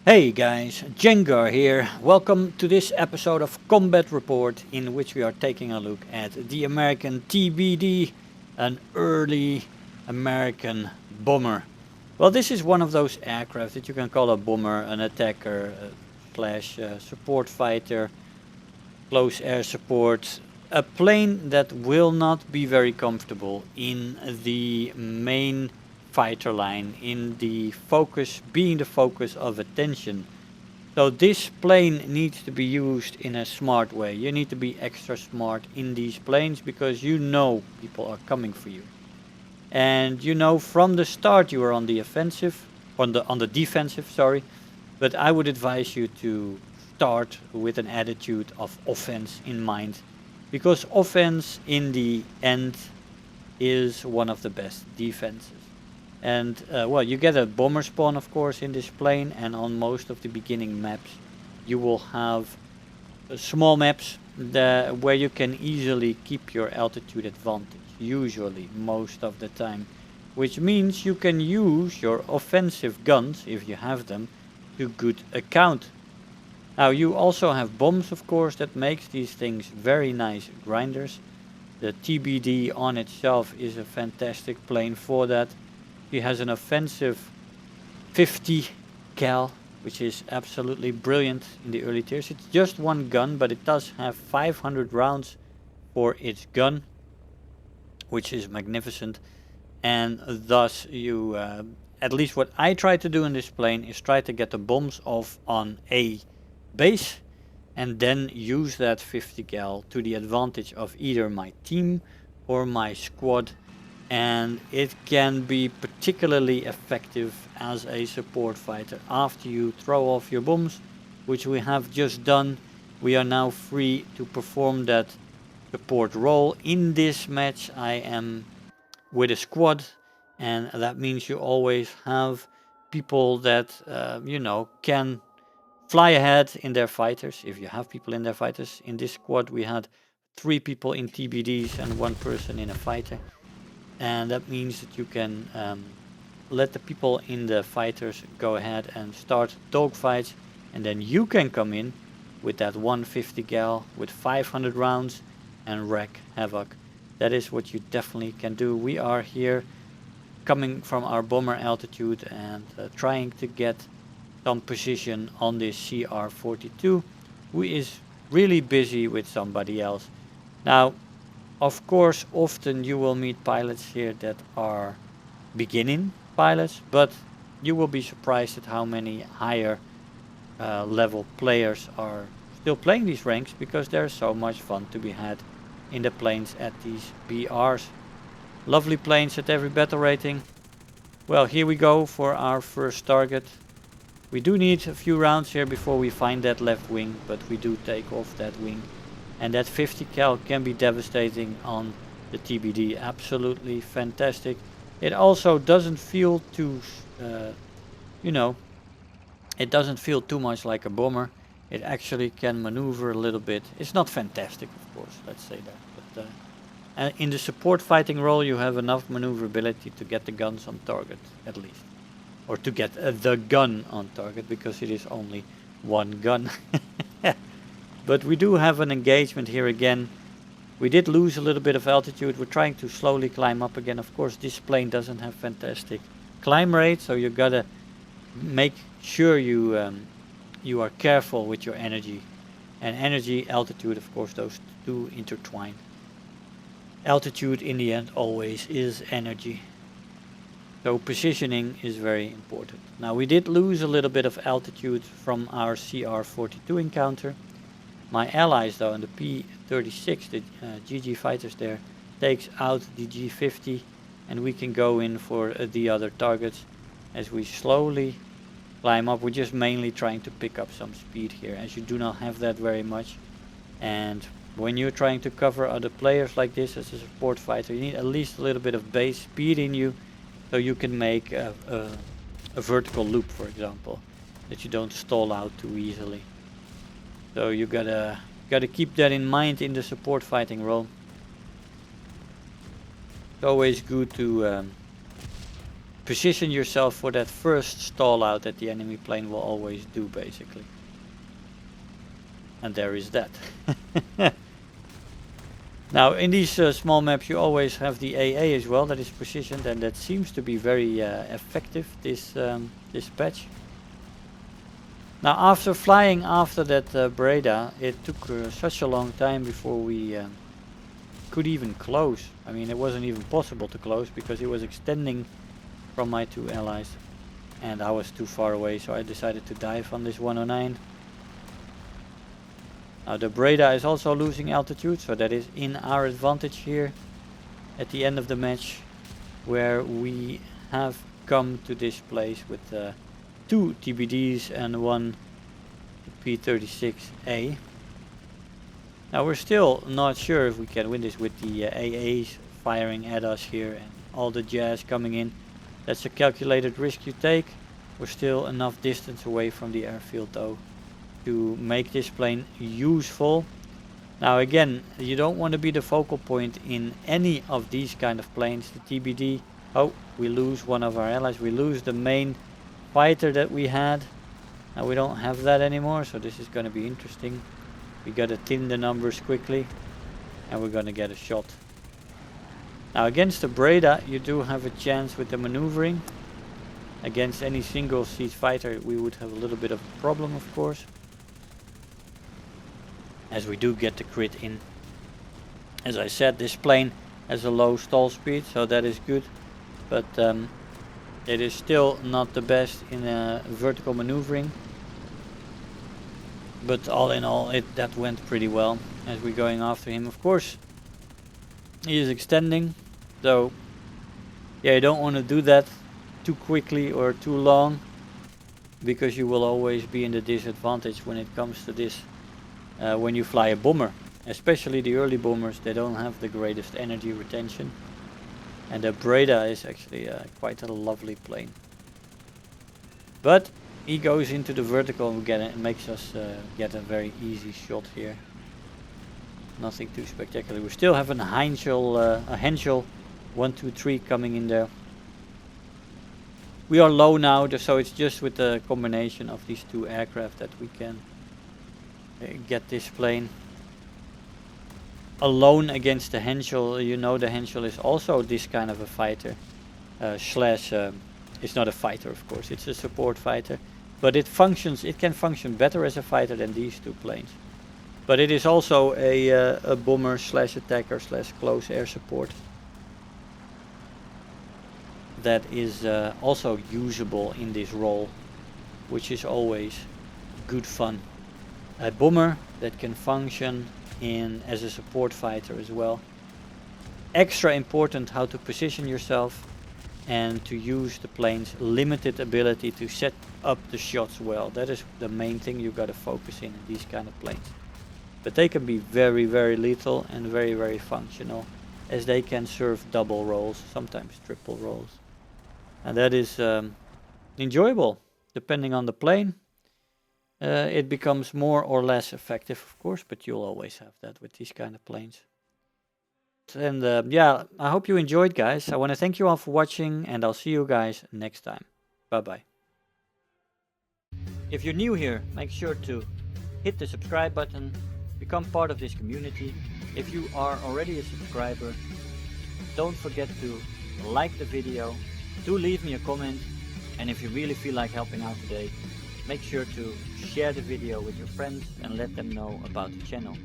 Hey guys, Jengar here. Welcome to this episode of Combat Report, in which we are taking a look at the American TBD, an early American bomber. Well, this is one of those aircraft that you can call a bomber, an attacker, slash support fighter, close air support, a plane that will not be very comfortable in the main fighter line, in the focus, being the focus of attention. So this plane needs to be used in a smart way. You need to be extra smart in these planes because you know people are coming for you. And you know from the start you are on the offensive, on the defensive, sorry. But I would advise you to start with an attitude of offense in mind, because offense in the end is one of the best defenses. And well, you get a bomber spawn, of course, in this plane, and on most of the beginning maps you will have small maps where you can easily keep your altitude advantage, usually, most of the time, which means you can use your offensive guns, if you have them, to good account. Now you also have bombs, of course, that makes these things very nice grinders. The TBD on itself is a fantastic plane for that. He has an offensive 50 cal, which is absolutely brilliant in the early tiers. It's just one gun, but it does have 500 rounds for its gun, which is magnificent. And thus you, at least what I try to do in this plane is try to get the bombs off on a base and then use that 50 cal to the advantage of either my team or my squad. And it can be particularly effective as a support fighter. After you throw off your bombs, which we have just done, we are now free to perform that support role. In this match I am with a squad, and that means you always have people that can fly ahead in their fighters, if you have people in their fighters. In this squad we had 3 people in TBDs and 1 person in a fighter. And that means that you can let the people in the fighters go ahead and start dogfights, and then you can come in with that 150 gal with 500 rounds and wreak havoc. That is what you definitely can do. We are here coming from our bomber altitude and trying to get some position on this CR-42, who is really busy with somebody else. Now, of course, often you will meet pilots here that are beginning pilots, but you will be surprised at how many higher level players are still playing these ranks, because there's so much fun to be had in the planes at these BRs. Lovely planes at every battle rating. Well, here we go for our first target. We do need a few rounds here before we find that left wing, but we do take off that wing. And that 50 cal can be devastating on the TBD. Absolutely fantastic. It also doesn't feel too, it doesn't feel too much like a bomber. It actually can maneuver a little bit. It's not fantastic, of course, let's say that. But in the support fighting role, you have enough maneuverability to get the guns on target, at least. Or to get the gun on target, because it is only one gun. But we do have an engagement here again. We did lose a little bit of altitude. We're trying to slowly climb up again. Of course, this plane doesn't have fantastic climb rate, so you gotta make sure you are careful with your energy. And energy, altitude, of course, those two intertwine. Altitude in the end always is energy. So positioning is very important. Now we did lose a little bit of altitude from our CR-42 encounter. My allies though, and the P-36, the GG fighters there, takes out the G-50, and we can go in for the other targets as we slowly climb up. We're just mainly trying to pick up some speed here, as you do not have that very much. And when you're trying to cover other players like this as a support fighter, you need at least a little bit of base speed in you, so you can make a vertical loop, for example, that you don't stall out too easily. So you gotta keep that in mind in the support fighting role. It's always good to position yourself for that first stall out that the enemy plane will always do, basically. And there is that. Now in these small maps you always have the AA as well that is positioned, and that seems to be very effective this patch. Now after flying after that Breda, it took such a long time before we could even close. I mean, it wasn't even possible to close because it was extending from my two allies and I was too far away, so I decided to dive on this 109. Now the Breda is also losing altitude, so that is in our advantage here at the end of the match, where we have come to this place with 2 TBDs and 1 P-36A. Now we're still not sure if we can win this with the AAs firing at us here and all the jazz coming in. That's a calculated risk you take. We're still enough distance away from the airfield though to make this plane useful. Now again, you don't want to be the focal point in any of these kind of planes. The TBD, oh, we lose one of our allies. We lose the main fighter that we had. Now we don't have that anymore, so this is going to be interesting. We gotta thin the numbers quickly and we're gonna get a shot. Now against the Breda you do have a chance with the maneuvering. Against any single seat fighter we would have a little bit of a problem, of course, as we do get the crit in. As I said, this plane has a low stall speed, so that is good, but it is still not the best in vertical maneuvering. But all in all, that went pretty well as we're going after him. Of course, he is extending, so yeah, you don't want to do that too quickly or too long, because you will always be in the disadvantage when it comes to this. When you fly a bomber, especially the early bombers, they don't have the greatest energy retention, and the Breda is actually quite a lovely plane. But he goes into the vertical and it makes us get a very easy shot here. Nothing too spectacular. We still have a Henschel 1, 2, 3 coming in there. We are low now, so it's just with the combination of these two aircraft that we can get this plane. Alone against the Henschel, you know, the Henschel is also this kind of a fighter. It's not a fighter, of course, it's a support fighter. But it can function better as a fighter than these two planes. But it is also a bomber slash attacker slash close air support that is also usable in this role, which is always good fun. A bomber that can function as a support fighter as well. Extra important how to position yourself and to use the plane's limited ability to set up the shots well. That is the main thing you got to focus in these kind of planes. But they can be very, very lethal and very, very functional, as they can serve double roles, sometimes triple roles. And that is enjoyable, depending on the plane. It becomes more or less effective, of course, but you'll always have that with these kind of planes. And yeah, I hope you enjoyed, guys. I want to thank you all for watching, and I'll see you guys next time. Bye bye. If you're new here, make sure to hit the subscribe button, become part of this community. If you are already a subscriber, don't forget to like the video, do leave me a comment, and if you really feel like helping out today, make sure to share the video with your friends and let them know about the channel.